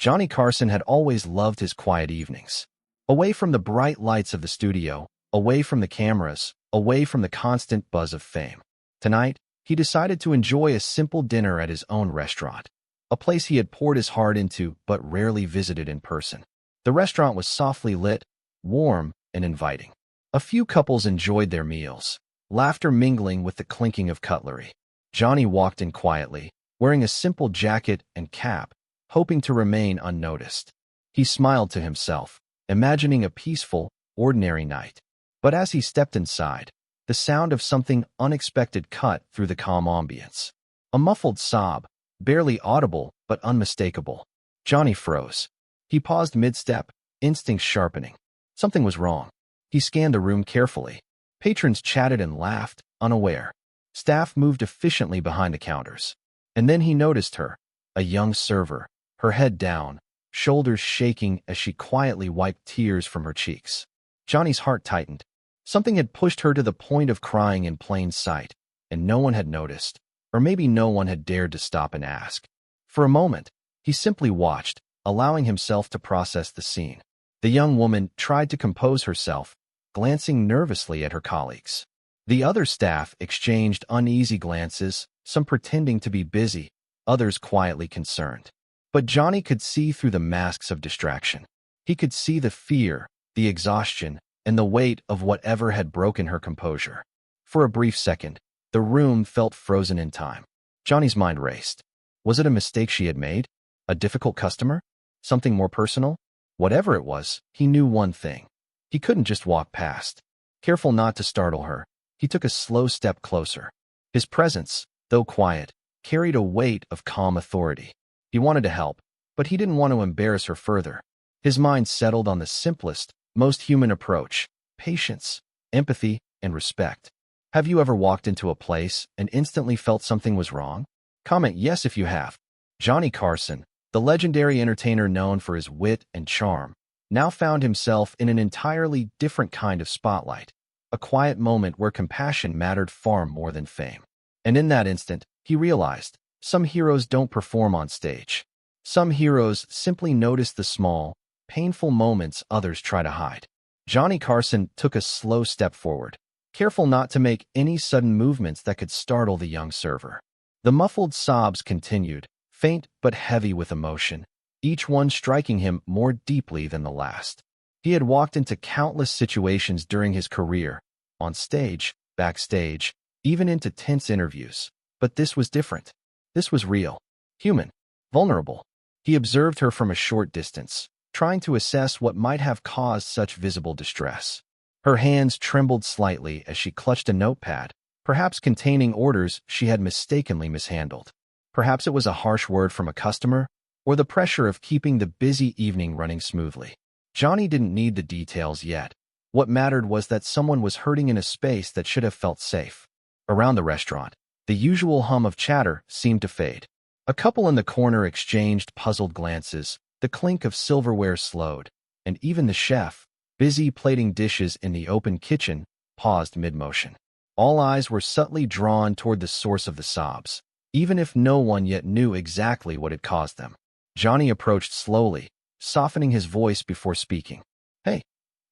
Johnny Carson had always loved his quiet evenings. Away from the bright lights of the studio, away from the cameras, away from the constant buzz of fame. Tonight, he decided to enjoy a simple dinner at his own restaurant, a place he had poured his heart into but rarely visited in person. The restaurant was softly lit, warm, and inviting. A few couples enjoyed their meals, laughter mingling with the clinking of cutlery. Johnny walked in quietly, wearing a simple jacket and cap, hoping to remain unnoticed. He smiled to himself, imagining a peaceful, ordinary night. But as he stepped inside, the sound of something unexpected cut through the calm ambience. A muffled sob, barely audible but unmistakable. Johnny froze. He paused mid-step, instincts sharpening. Something was wrong. He scanned the room carefully. Patrons chatted and laughed, unaware. Staff moved efficiently behind the counters. And then he noticed her, a young server, her head down, shoulders shaking as she quietly wiped tears from her cheeks. Johnny's heart tightened. Something had pushed her to the point of crying in plain sight, and no one had noticed, or maybe no one had dared to stop and ask. For a moment, he simply watched, allowing himself to process the scene. The young woman tried to compose herself, glancing nervously at her colleagues. The other staff exchanged uneasy glances, some pretending to be busy, others quietly concerned. But Johnny could see through the masks of distraction. He could see the fear, the exhaustion, and the weight of whatever had broken her composure. For a brief second, the room felt frozen in time. Johnny's mind raced. Was it a mistake she had made? A difficult customer? Something more personal? Whatever it was, he knew one thing. He couldn't just walk past. Careful not to startle her, he took a slow step closer. His presence, though quiet, carried a weight of calm authority. He wanted to help, but he didn't want to embarrass her further. His mind settled on the simplest, most human approach: patience, empathy, and respect. Have you ever walked into a place and instantly felt something was wrong? Comment yes if you have. Johnny Carson, the legendary entertainer known for his wit and charm, now found himself in an entirely different kind of spotlight, a quiet moment where compassion mattered far more than fame. And in that instant, he realized, some heroes don't perform on stage. Some heroes simply notice the small, painful moments others try to hide. Johnny Carson took a slow step forward, careful not to make any sudden movements that could startle the young server. The muffled sobs continued, faint but heavy with emotion, each one striking him more deeply than the last. He had walked into countless situations during his career, on stage, backstage, even into tense interviews. But this was different. This was real, human, vulnerable. He observed her from a short distance, trying to assess what might have caused such visible distress. Her hands trembled slightly as she clutched a notepad, perhaps containing orders she had mistakenly mishandled. Perhaps it was a harsh word from a customer, or the pressure of keeping the busy evening running smoothly. Johnny didn't need the details yet. What mattered was that someone was hurting in a space that should have felt safe. Around the restaurant, the usual hum of chatter seemed to fade. A couple in the corner exchanged puzzled glances, the clink of silverware slowed, and even the chef, busy plating dishes in the open kitchen, paused mid-motion. All eyes were subtly drawn toward the source of the sobs, even if no one yet knew exactly what had caused them. Johnny approached slowly, softening his voice before speaking. "Hey,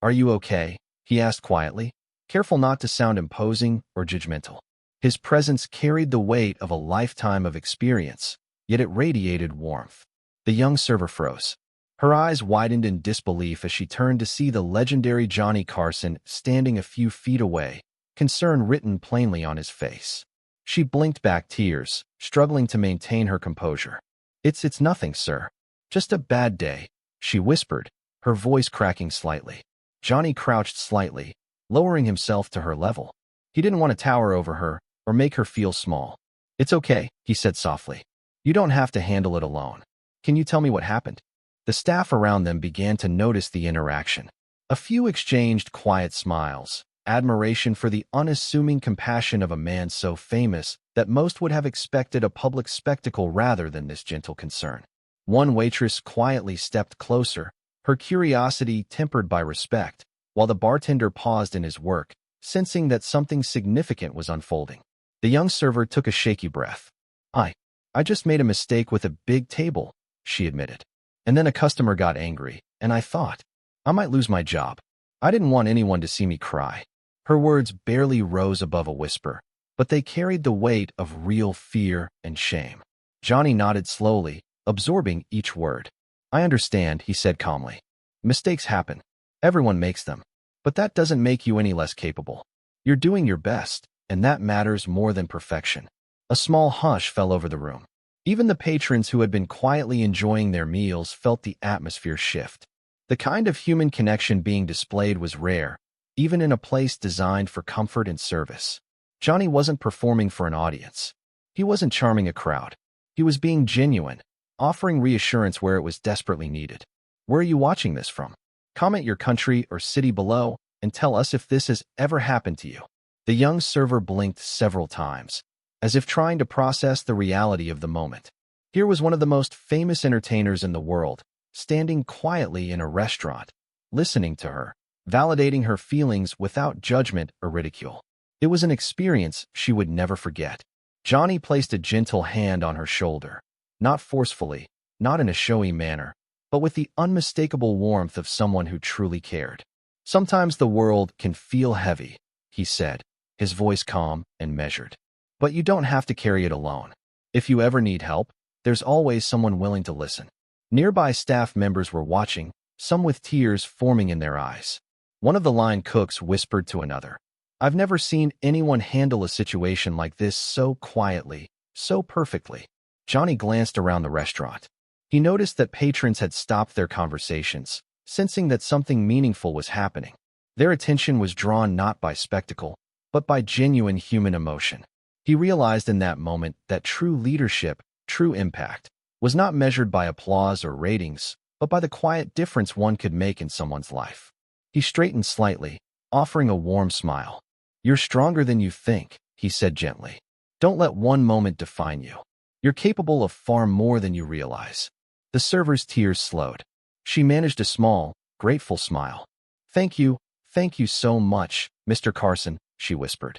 are you okay?" he asked quietly, careful not to sound imposing or judgmental. His presence carried the weight of a lifetime of experience, yet it radiated warmth. The young server froze. Her eyes widened in disbelief as she turned to see the legendary Johnny Carson standing a few feet away, concern written plainly on his face. She blinked back tears, struggling to maintain her composure. It's nothing, sir. Just a bad day," she whispered, her voice cracking slightly. Johnny crouched slightly, lowering himself to her level. He didn't want to tower over her or make her feel small. "It's okay," he said softly. "You don't have to handle it alone. Can you tell me what happened?" The staff around them began to notice the interaction. A few exchanged quiet smiles, admiration for the unassuming compassion of a man so famous that most would have expected a public spectacle rather than this gentle concern. One waitress quietly stepped closer, her curiosity tempered by respect, while the bartender paused in his work, sensing that something significant was unfolding. The young server took a shaky breath. I just made a mistake with a big table," she admitted. And then a customer got angry, and I thought, I might lose my job. I didn't want anyone to see me cry. Her words barely rose above a whisper, but they carried the weight of real fear and shame. Johnny nodded slowly, absorbing each word. I understand, he said calmly. Mistakes happen. Everyone makes them. But that doesn't make you any less capable. You're doing your best, and that matters more than perfection. A small hush fell over the room. Even the patrons who had been quietly enjoying their meals felt the atmosphere shift. The kind of human connection being displayed was rare, even in a place designed for comfort and service. Johnny wasn't performing for an audience. He wasn't charming a crowd. He was being genuine, offering reassurance where it was desperately needed. Where are you watching this from? Comment your country or city below and tell us if this has ever happened to you. The young server blinked several times, as if trying to process the reality of the moment. Here was one of the most famous entertainers in the world, standing quietly in a restaurant, listening to her, validating her feelings without judgment or ridicule. It was an experience she would never forget. Johnny placed a gentle hand on her shoulder, not forcefully, not in a showy manner, but with the unmistakable warmth of someone who truly cared. Sometimes the world can feel heavy, he said, his voice calm and measured. But you don't have to carry it alone. If you ever need help, there's always someone willing to listen. Nearby staff members were watching, some with tears forming in their eyes. One of the line cooks whispered to another, I've never seen anyone handle a situation like this so quietly, so perfectly. Johnny glanced around the restaurant. He noticed that patrons had stopped their conversations, sensing that something meaningful was happening. Their attention was drawn not by spectacle, but by genuine human emotion. He realized in that moment that true leadership, true impact, was not measured by applause or ratings, but by the quiet difference one could make in someone's life. He straightened slightly, offering a warm smile. You're stronger than you think, he said gently. Don't let one moment define you. You're capable of far more than you realize. The server's tears slowed. She managed a small, grateful smile. Thank you so much, Mr. Carson, she whispered.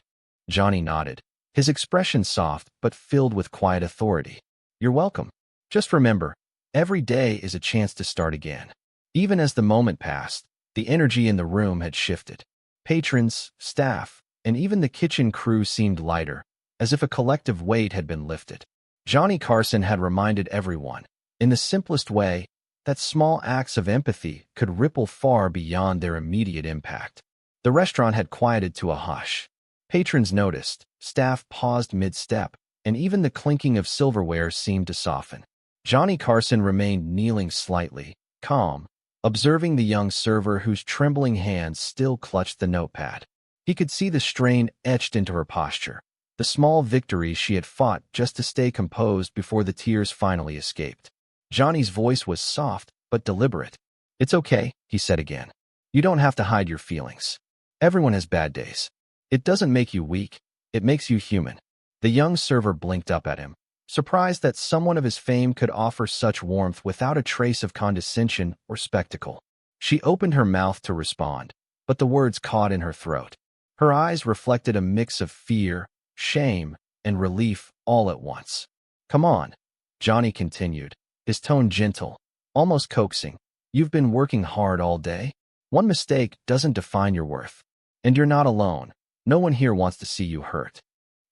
Johnny nodded, his expression soft but filled with quiet authority. You're welcome. Just remember, every day is a chance to start again. Even as the moment passed, the energy in the room had shifted. Patrons, staff, and even the kitchen crew seemed lighter, as if a collective weight had been lifted. Johnny Carson had reminded everyone, in the simplest way, that small acts of empathy could ripple far beyond their immediate impact. The restaurant had quieted to a hush. Patrons noticed, staff paused mid-step, and even the clinking of silverware seemed to soften. Johnny Carson remained kneeling slightly, calm, observing the young server whose trembling hands still clutched the notepad. He could see the strain etched into her posture, the small victories she had fought just to stay composed before the tears finally escaped. Johnny's voice was soft but deliberate. It's okay, he said again. You don't have to hide your feelings. Everyone has bad days. It doesn't make you weak, it makes you human. The young server blinked up at him, surprised that someone of his fame could offer such warmth without a trace of condescension or spectacle. She opened her mouth to respond, but the words caught in her throat. Her eyes reflected a mix of fear, shame, and relief all at once. Come on, Johnny continued, his tone gentle, almost coaxing. You've been working hard all day. One mistake doesn't define your worth. And you're not alone. No one here wants to see you hurt.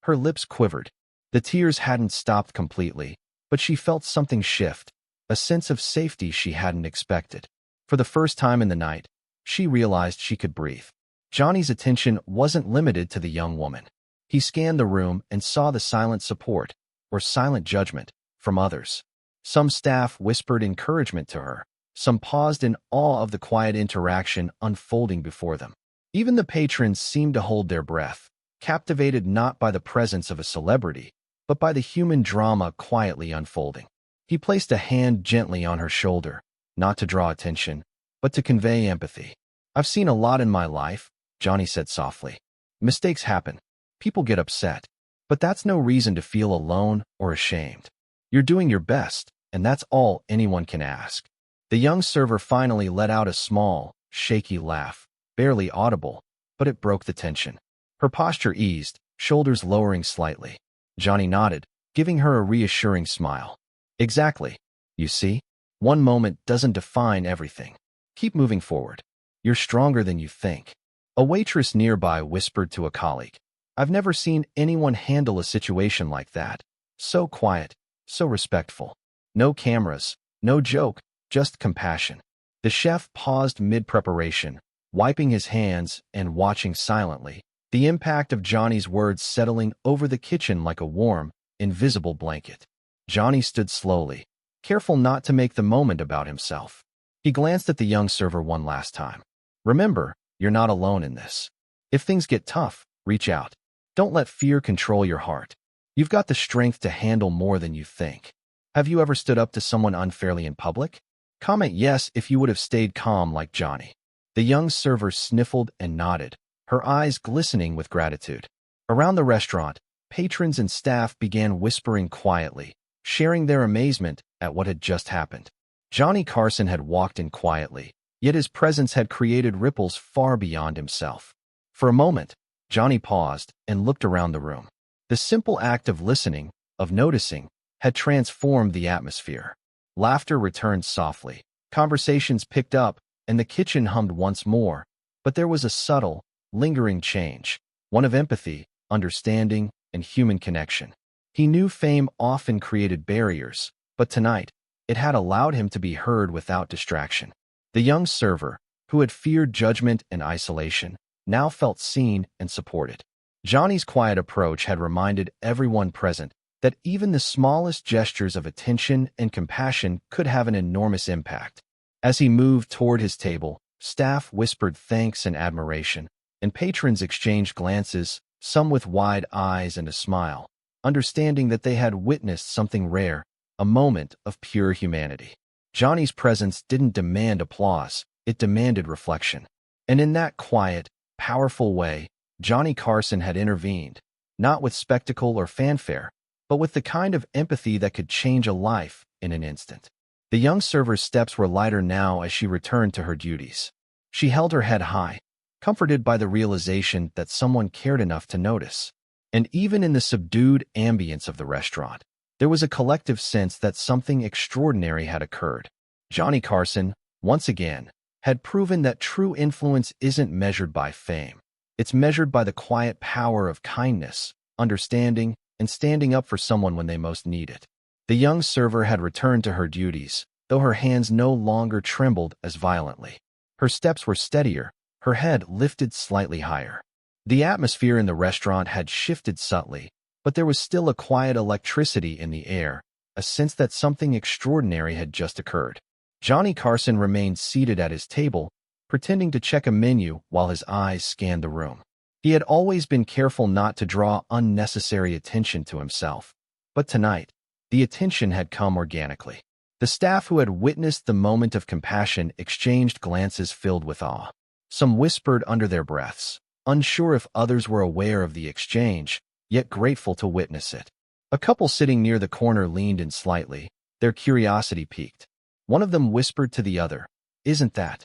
Her lips quivered. The tears hadn't stopped completely, but she felt something shift, a sense of safety she hadn't expected. For the first time in the night, she realized she could breathe. Johnny's attention wasn't limited to the young woman. He scanned the room and saw the silent support, or silent judgment, from others. Some staff whispered encouragement to her. Some paused in awe of the quiet interaction unfolding before them. Even the patrons seemed to hold their breath, captivated not by the presence of a celebrity, but by the human drama quietly unfolding. He placed a hand gently on her shoulder, not to draw attention, but to convey empathy. I've seen a lot in my life, Johnny said softly. Mistakes happen. People get upset. But that's no reason to feel alone or ashamed. You're doing your best, and that's all anyone can ask. The young server finally let out a small, shaky laugh, barely audible, but it broke the tension. Her posture eased, shoulders lowering slightly. Johnny nodded, giving her a reassuring smile. Exactly. You see? One moment doesn't define everything. Keep moving forward. You're stronger than you think. A waitress nearby whispered to a colleague. I've never seen anyone handle a situation like that. So quiet, so respectful. No cameras, no joke, just compassion. The chef paused mid-preparation, wiping his hands and watching silently, the impact of Johnny's words settling over the kitchen like a warm, invisible blanket. Johnny stood slowly, careful not to make the moment about himself. He glanced at the young server one last time. Remember, you're not alone in this. If things get tough, reach out. Don't let fear control your heart. You've got the strength to handle more than you think. Have you ever stood up to someone unfairly in public? Comment yes if you would have stayed calm like Johnny. The young server sniffled and nodded, her eyes glistening with gratitude. Around the restaurant, patrons and staff began whispering quietly, sharing their amazement at what had just happened. Johnny Carson had walked in quietly, yet his presence had created ripples far beyond himself. For a moment, Johnny paused and looked around the room. The simple act of listening, of noticing, had transformed the atmosphere. Laughter returned softly, conversations picked up, and the kitchen hummed once more, but there was a subtle, lingering change, one of empathy, understanding, and human connection. He knew fame often created barriers, but tonight, it had allowed him to be heard without distraction. The young server, who had feared judgment and isolation, now felt seen and supported. Johnny's quiet approach had reminded everyone present that even the smallest gestures of attention and compassion could have an enormous impact. As he moved toward his table, staff whispered thanks and admiration, and patrons exchanged glances, some with wide eyes and a smile, understanding that they had witnessed something rare, a moment of pure humanity. Johnny's presence didn't demand applause, it demanded reflection. And in that quiet, powerful way, Johnny Carson had intervened, not with spectacle or fanfare, but with the kind of empathy that could change a life in an instant. The young server's steps were lighter now as she returned to her duties. She held her head high, comforted by the realization that someone cared enough to notice. And even in the subdued ambience of the restaurant, there was a collective sense that something extraordinary had occurred. Johnny Carson, once again, had proven that true influence isn't measured by fame. It's measured by the quiet power of kindness, understanding, and standing up for someone when they most need it. The young server had returned to her duties, though her hands no longer trembled as violently. Her steps were steadier, her head lifted slightly higher. The atmosphere in the restaurant had shifted subtly, but there was still a quiet electricity in the air, a sense that something extraordinary had just occurred. Johnny Carson remained seated at his table, pretending to check a menu while his eyes scanned the room. He had always been careful not to draw unnecessary attention to himself, but tonight, the attention had come organically. The staff who had witnessed the moment of compassion exchanged glances filled with awe. Some whispered under their breaths, unsure if others were aware of the exchange, yet grateful to witness it. A couple sitting near the corner leaned in slightly, their curiosity piqued. One of them whispered to the other, "Isn't that?"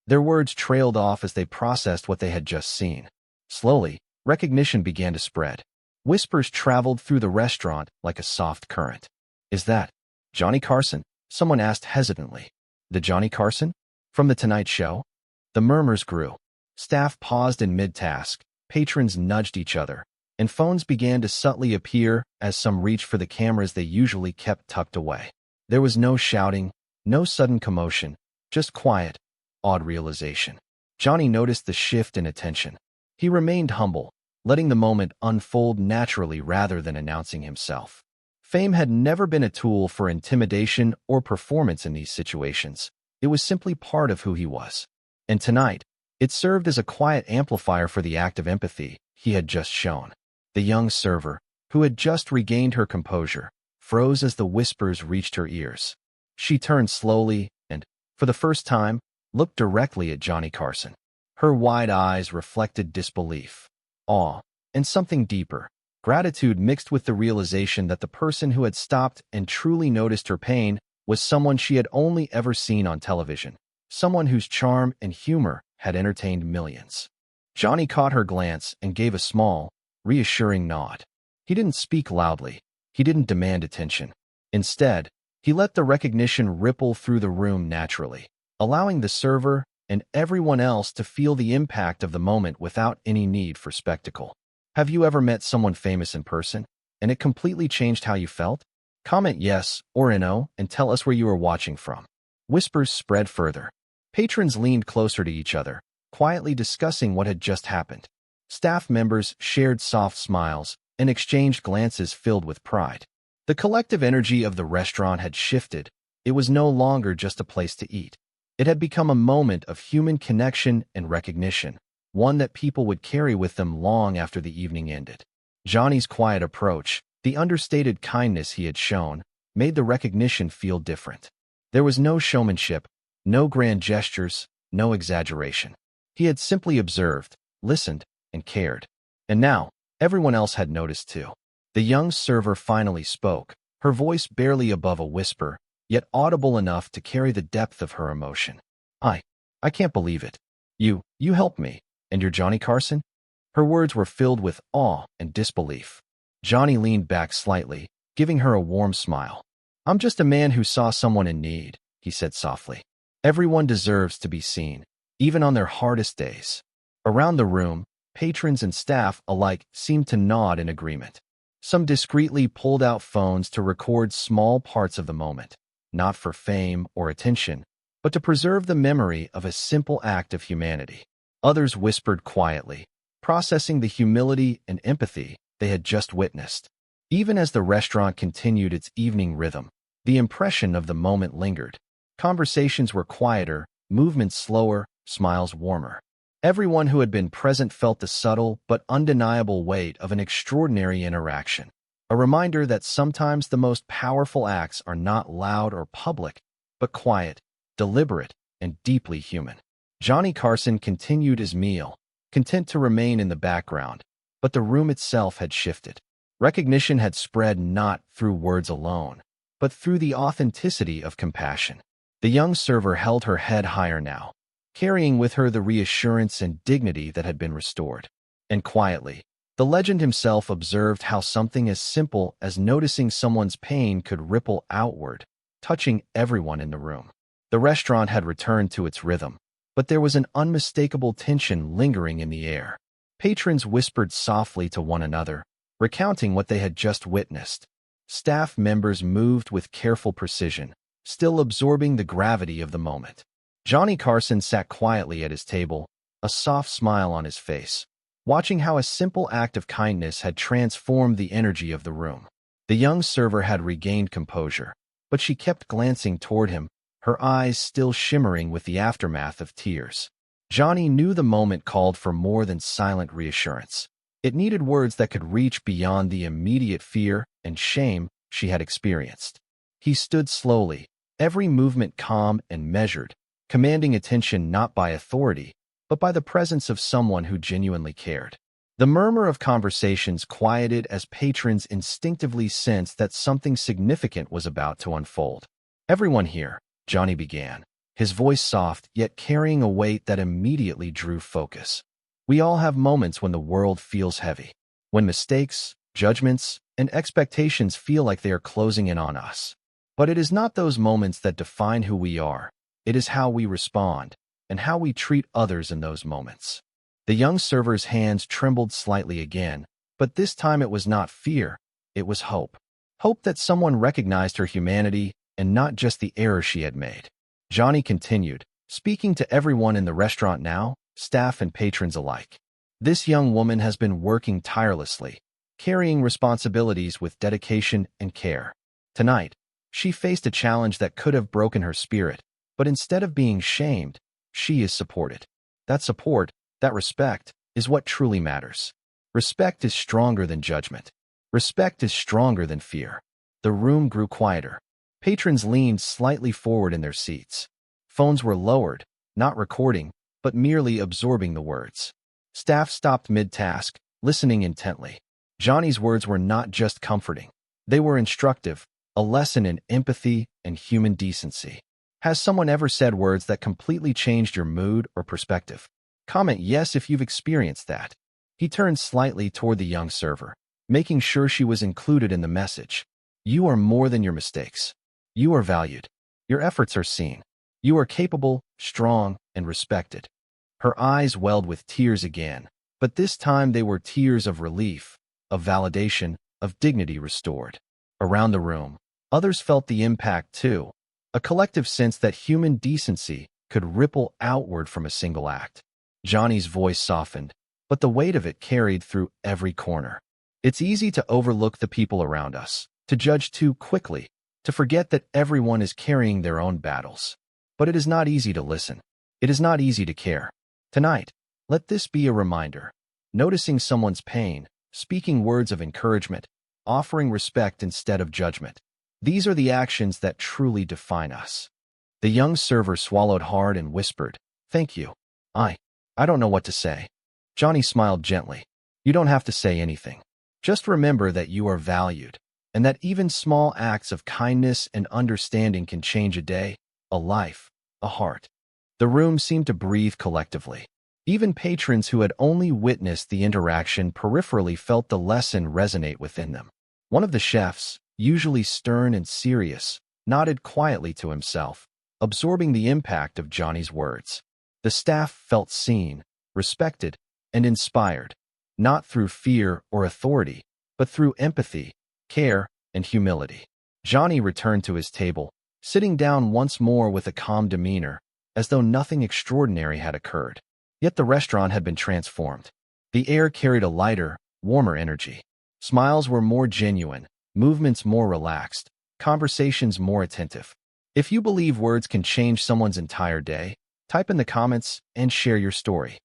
Their words trailed off as they processed what they had just seen. Slowly, recognition began to spread. Whispers traveled through the restaurant like a soft current. "Is that Johnny Carson?" someone asked hesitantly. "The Johnny Carson? From The Tonight Show?" The murmurs grew. Staff paused in mid-task, patrons nudged each other, and phones began to subtly appear as some reached for the cameras they usually kept tucked away. There was no shouting, no sudden commotion, just quiet, awed realization. Johnny noticed the shift in attention. He remained humble, letting the moment unfold naturally rather than announcing himself. Fame had never been a tool for intimidation or performance in these situations. It was simply part of who he was. And tonight, it served as a quiet amplifier for the act of empathy he had just shown. The young server, who had just regained her composure, froze as the whispers reached her ears. She turned slowly and, for the first time, looked directly at Johnny Carson. Her wide eyes reflected disbelief, awe, and something deeper, gratitude mixed with the realization that the person who had stopped and truly noticed her pain was someone she had only ever seen on television, someone whose charm and humor had entertained millions. Johnny caught her glance and gave a small, reassuring nod. He didn't speak loudly. He didn't demand attention. Instead, He let the recognition ripple through the room naturally, allowing the server and everyone else to feel the impact of the moment without any need for spectacle. Have you ever met someone famous in person, and it completely changed how you felt? Comment yes or no and tell us where you are watching from. Whispers spread further. Patrons leaned closer to each other, quietly discussing what had just happened. Staff members shared soft smiles and exchanged glances filled with pride. The collective energy of the restaurant had shifted. It was no longer just a place to eat. It had become a moment of human connection and recognition, one that people would carry with them long after the evening ended. Johnny's quiet approach, the understated kindness he had shown, made the recognition feel different. There was no showmanship, no grand gestures, no exaggeration. He had simply observed, listened, and cared. And now, everyone else had noticed too. The young server finally spoke, her voice barely above a whisper, yet audible enough to carry the depth of her emotion. I can't believe it. You helped me, and you're Johnny Carson? Her words were filled with awe and disbelief. Johnny leaned back slightly, giving her a warm smile. I'm just a man who saw someone in need, he said softly. Everyone deserves to be seen, even on their hardest days. Around the room, patrons and staff alike seemed to nod in agreement. Some discreetly pulled out phones to record small parts of the moment, not for fame or attention, but to preserve the memory of a simple act of humanity. Others whispered quietly, processing the humility and empathy they had just witnessed. Even as the restaurant continued its evening rhythm, the impression of the moment lingered. Conversations were quieter, movements slower, smiles warmer. Everyone who had been present felt the subtle but undeniable weight of an extraordinary interaction, a reminder that sometimes the most powerful acts are not loud or public, but quiet, deliberate, and deeply human. Johnny Carson continued his meal, content to remain in the background, but the room itself had shifted. Recognition had spread not through words alone, but through the authenticity of compassion. The young server held her head higher now, carrying with her the reassurance and dignity that had been restored. And quietly, the legend himself observed how something as simple as noticing someone's pain could ripple outward, touching everyone in the room. The restaurant had returned to its rhythm, but there was an unmistakable tension lingering in the air. Patrons whispered softly to one another, recounting what they had just witnessed. Staff members moved with careful precision, still absorbing the gravity of the moment. Johnny Carson sat quietly at his table, a soft smile on his face, watching how a simple act of kindness had transformed the energy of the room. The young server had regained composure, but she kept glancing toward him, her eyes still shimmering with the aftermath of tears. Johnny knew the moment called for more than silent reassurance. It needed words that could reach beyond the immediate fear and shame she had experienced. He stood slowly, every movement calm and measured, commanding attention not by authority, but by the presence of someone who genuinely cared. The murmur of conversations quieted as patrons instinctively sensed that something significant was about to unfold. Everyone here, Johnny began, his voice soft yet carrying a weight that immediately drew focus. We all have moments when the world feels heavy, when mistakes, judgments, and expectations feel like they are closing in on us. But it is not those moments that define who we are. It is how we respond, and how we treat others in those moments. The young server's hands trembled slightly again, but this time it was not fear, it was hope. Hope that someone recognized her humanity and not just the error she had made. Johnny continued, speaking to everyone in the restaurant now, staff and patrons alike. This young woman has been working tirelessly, carrying responsibilities with dedication and care. Tonight, she faced a challenge that could have broken her spirit, but instead of being shamed, she is supported. That support, that respect, is what truly matters. Respect is stronger than judgment. Respect is stronger than fear. The room grew quieter. Patrons leaned slightly forward in their seats. Phones were lowered, not recording, but merely absorbing the words. Staff stopped mid-task, listening intently. Johnny's words were not just comforting. They were instructive, a lesson in empathy and human decency. Has someone ever said words that completely changed your mood or perspective? Comment yes if you've experienced that. He turned slightly toward the young server, making sure she was included in the message. You are more than your mistakes. You are valued. Your efforts are seen. You are capable, strong, and respected. Her eyes welled with tears again, but this time they were tears of relief, of validation, of dignity restored. Around the room, others felt the impact too, a collective sense that human decency could ripple outward from a single act. Johnny's voice softened, but the weight of it carried through every corner. It's easy to overlook the people around us, to judge too quickly, to forget that everyone is carrying their own battles. But it is not easy to listen. It is not easy to care. Tonight, let this be a reminder. Noticing someone's pain, speaking words of encouragement, offering respect instead of judgment. These are the actions that truly define us. The young server swallowed hard and whispered, "Thank you. I don't know what to say." Johnny smiled gently. "You don't have to say anything. Just remember that you are valued, and that even small acts of kindness and understanding can change a day, a life, a heart." The room seemed to breathe collectively. Even patrons who had only witnessed the interaction peripherally felt the lesson resonate within them. One of the chefs, usually stern and serious, nodded quietly to himself, absorbing the impact of Johnny's words. The staff felt seen, respected, and inspired, not through fear or authority, but through empathy, care, and humility. Johnny returned to his table, sitting down once more with a calm demeanor, as though nothing extraordinary had occurred. Yet the restaurant had been transformed. The air carried a lighter, warmer energy. Smiles were more genuine, movements more relaxed, conversations more attentive. If you believe words can change someone's entire day, type in the comments and share your story.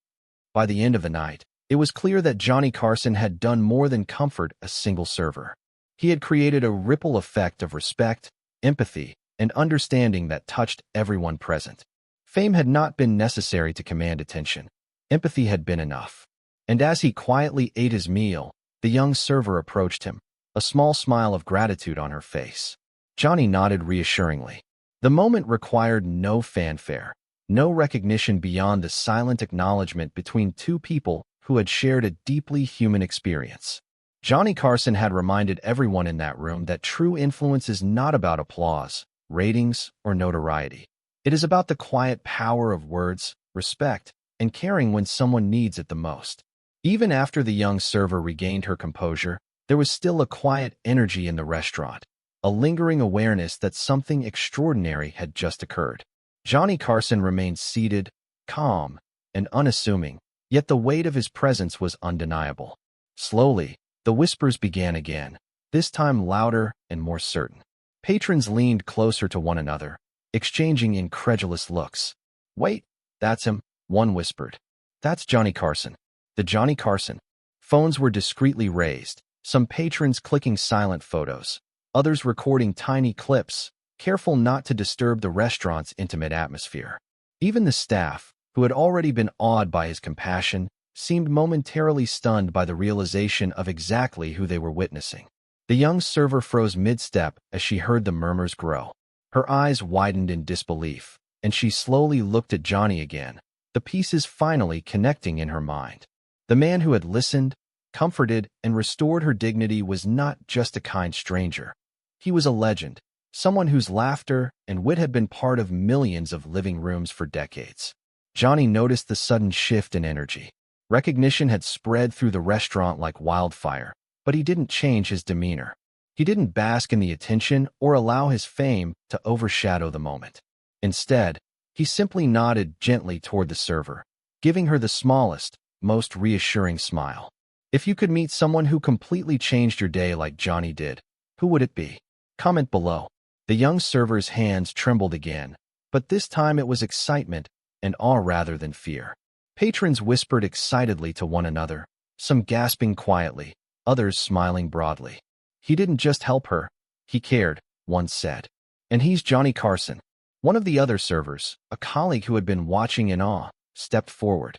By the end of the night, it was clear that Johnny Carson had done more than comfort a single server. He had created a ripple effect of respect, empathy, and understanding that touched everyone present. Fame had not been necessary to command attention. Empathy had been enough. And as he quietly ate his meal, the young server approached him, a small smile of gratitude on her face. Johnny nodded reassuringly. The moment required no fanfare, no recognition beyond the silent acknowledgement between two people who had shared a deeply human experience. Johnny Carson had reminded everyone in that room that true influence is not about applause, ratings, or notoriety. It is about the quiet power of words, respect, and caring when someone needs it the most. Even after the young server regained her composure, there was still a quiet energy in the restaurant, a lingering awareness that something extraordinary had just occurred. Johnny Carson remained seated, calm, and unassuming, yet the weight of his presence was undeniable. Slowly, the whispers began again, this time louder and more certain. Patrons leaned closer to one another, exchanging incredulous looks. "Wait, that's him," one whispered. "That's Johnny Carson. The Johnny Carson." Phones were discreetly raised, some patrons clicking silent photos, others recording tiny clips, careful not to disturb the restaurant's intimate atmosphere. Even the staff, who had already been awed by his compassion, seemed momentarily stunned by the realization of exactly who they were witnessing. The young server froze mid-step as she heard the murmurs grow. Her eyes widened in disbelief, and she slowly looked at Johnny again, the pieces finally connecting in her mind. The man who had listened, comforted, and restored her dignity was not just a kind stranger. He was a legend, someone whose laughter and wit had been part of millions of living rooms for decades. Johnny noticed the sudden shift in energy. Recognition had spread through the restaurant like wildfire, but he didn't change his demeanor. He didn't bask in the attention or allow his fame to overshadow the moment. Instead, he simply nodded gently toward the server, giving her the smallest, most reassuring smile. If you could meet someone who completely changed your day like Johnny did, who would it be? Comment below. The young server's hands trembled again, but this time it was excitement and awe rather than fear. Patrons whispered excitedly to one another, some gasping quietly, others smiling broadly. "He didn't just help her, he cared," one said. "And he's Johnny Carson." One of the other servers, a colleague who had been watching in awe, stepped forward.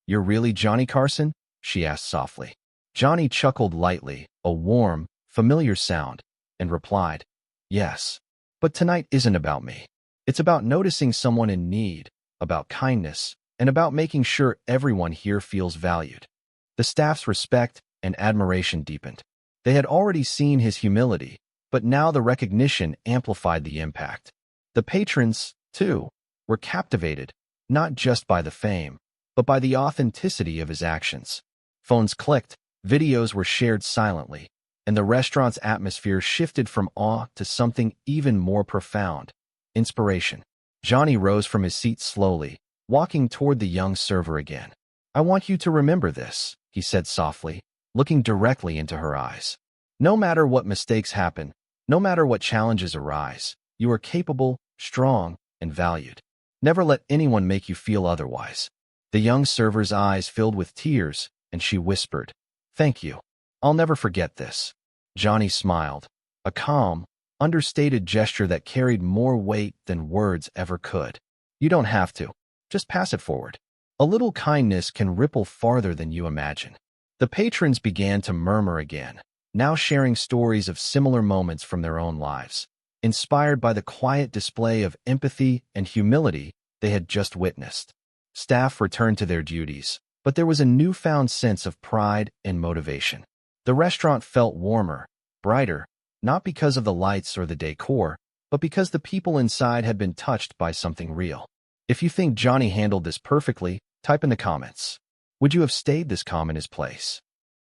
You're really Johnny Carson?" she asked softly. Johnny chuckled lightly, a warm, familiar sound, and replied, "Yes. But tonight isn't about me. It's about noticing someone in need, about kindness, and about making sure everyone here feels valued." The staff's respect and admiration deepened. They had already seen his humility, but now the recognition amplified the impact. The patrons, too, were captivated, not just by the fame, but by the authenticity of his actions. Phones clicked, videos were shared silently, and the restaurant's atmosphere shifted from awe to something even more profound: inspiration. Johnny rose from his seat slowly, walking toward the young server again. "I want you to remember this," he said softly, looking directly into her eyes. "No matter what mistakes happen, no matter what challenges arise, you are capable, strong, and valued. Never let anyone make you feel otherwise." The young server's eyes filled with tears, and she whispered, "Thank you. I'll never forget this." Johnny smiled, a calm, understated gesture that carried more weight than words ever could. "You don't have to. Just pass it forward. A little kindness can ripple farther than you imagine." The patrons began to murmur again, now sharing stories of similar moments from their own lives, inspired by the quiet display of empathy and humility they had just witnessed. Staff returned to their duties, but there was a newfound sense of pride and motivation. The restaurant felt warmer, brighter, not because of the lights or the decor, but because the people inside had been touched by something real. If you think Johnny handled this perfectly, type in the comments. Would you have stayed this calm in his place?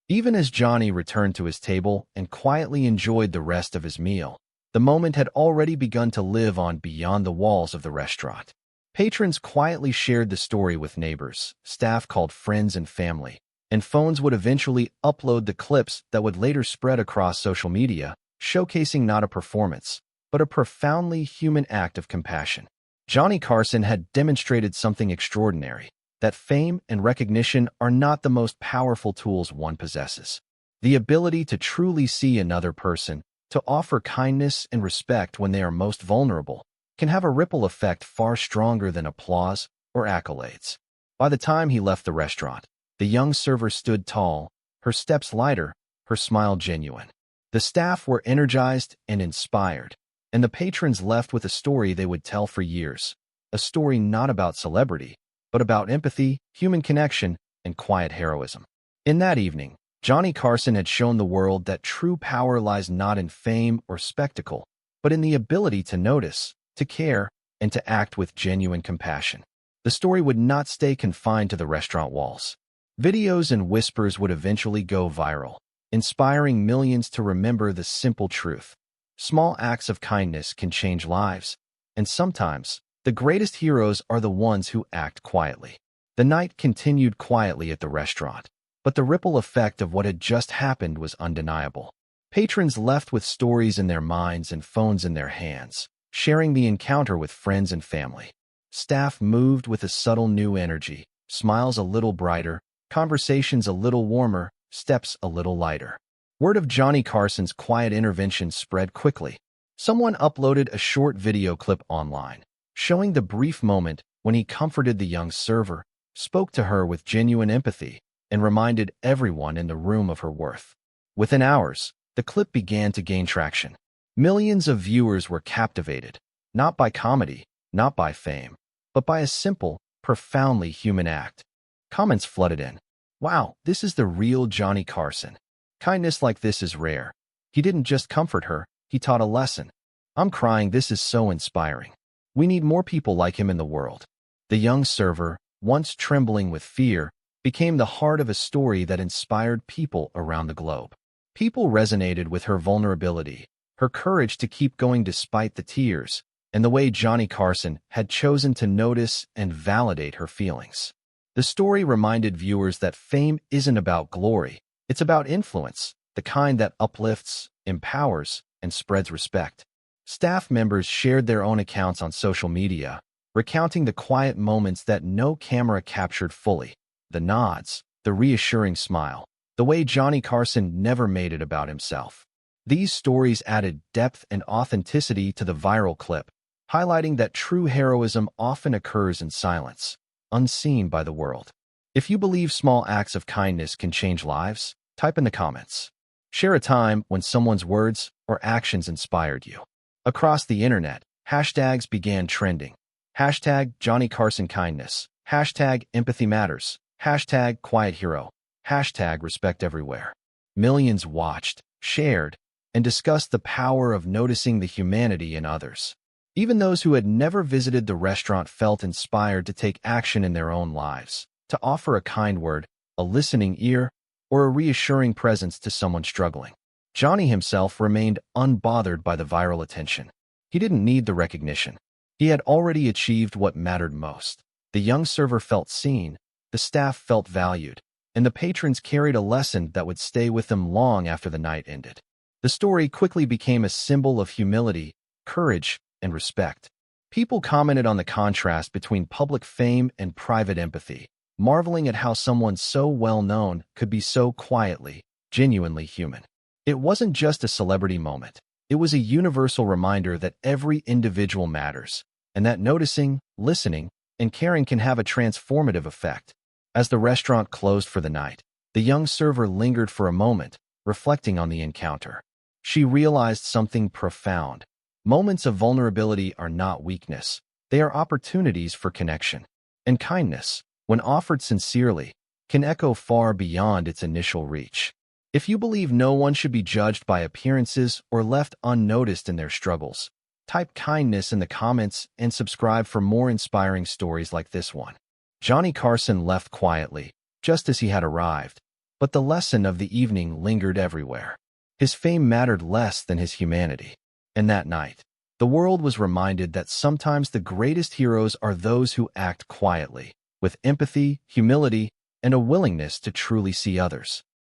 Even as Johnny returned to his table and quietly enjoyed the rest of his meal, the moment had already begun to live on beyond the walls of the restaurant. Patrons quietly shared the story with neighbors, staff called friends and family, and phones would eventually upload the clips that would later spread across social media, showcasing not a performance, but a profoundly human act of compassion. Johnny Carson had demonstrated something extraordinary: that fame and recognition are not the most powerful tools one possesses. The ability to truly see another person, to offer kindness and respect when they are most vulnerable, can have a ripple effect far stronger than applause or accolades. By the time he left the restaurant, the young server stood tall, her steps lighter, her smile genuine. The staff were energized and inspired, and the patrons left with a story they would tell for years. A story not about celebrity, but about empathy, human connection, and quiet heroism. In that evening, Johnny Carson had shown the world that true power lies not in fame or spectacle, but in the ability to notice, to care, and to act with genuine compassion. The story would not stay confined to the restaurant walls. Videos and whispers would eventually go viral, inspiring millions to remember the simple truth: small acts of kindness can change lives, and sometimes, the greatest heroes are the ones who act quietly. The night continued quietly at the restaurant, but the ripple effect of what had just happened was undeniable. Patrons left with stories in their minds and phones in their hands, sharing the encounter with friends and family. Staff moved with a subtle new energy, smiles a little brighter, conversations a little warmer, steps a little lighter. Word of Johnny Carson's quiet intervention spread quickly. Someone uploaded a short video clip online, showing the brief moment when he comforted the young server, spoke to her with genuine empathy, and reminded everyone in the room of her worth. Within hours, the clip began to gain traction. Millions of viewers were captivated, not by comedy, not by fame, but by a simple, profoundly human act. Comments flooded in. "Wow, this is the real Johnny Carson. Kindness like this is rare. He didn't just comfort her, he taught a lesson. I'm crying, this is so inspiring. We need more people like him in the world." The young server, once trembling with fear, became the heart of a story that inspired people around the globe. People resonated with her vulnerability, her courage to keep going despite the tears, and the way Johnny Carson had chosen to notice and validate her feelings. The story reminded viewers that fame isn't about glory, it's about influence, the kind that uplifts, empowers, and spreads respect. Staff members shared their own accounts on social media, recounting the quiet moments that no camera captured fully: the nods, the reassuring smile, the way Johnny Carson never made it about himself. These stories added depth and authenticity to the viral clip, highlighting that true heroism often occurs in silence, unseen by the world. If you believe small acts of kindness can change lives, type in the comments. Share a time when someone's words or actions inspired you. Across the internet, hashtags began trending. Hashtag Johnny Carson kindness, hashtag empathy matters, hashtag quiet hero, hashtag respect everywhere. Millions watched, shared, and discussed the power of noticing the humanity in others. Even those who had never visited the restaurant felt inspired to take action in their own lives, to offer a kind word, a listening ear, or a reassuring presence to someone struggling. Johnny himself remained unbothered by the viral attention. He didn't need the recognition. He had already achieved what mattered most. The young server felt seen, the staff felt valued, and the patrons carried a lesson that would stay with them long after the night ended. The story quickly became a symbol of humility, courage, and respect. People commented on the contrast between public fame and private empathy, marveling at how someone so well-known could be so quietly, genuinely human. It wasn't just a celebrity moment. It was a universal reminder that every individual matters, and that noticing, listening, and caring can have a transformative effect. As the restaurant closed for the night, the young server lingered for a moment, reflecting on the encounter. She realized something profound. Moments of vulnerability are not weakness. They are opportunities for connection. And kindness, when offered sincerely, can echo far beyond its initial reach. If you believe no one should be judged by appearances or left unnoticed in their struggles, type kindness in the comments and subscribe for more inspiring stories like this one. Johnny Carson left quietly, just as he had arrived, but the lesson of the evening lingered everywhere. His fame mattered less than his humanity. And that night, the world was reminded that sometimes the greatest heroes are those who act quietly, with empathy, humility, and a willingness to truly see others.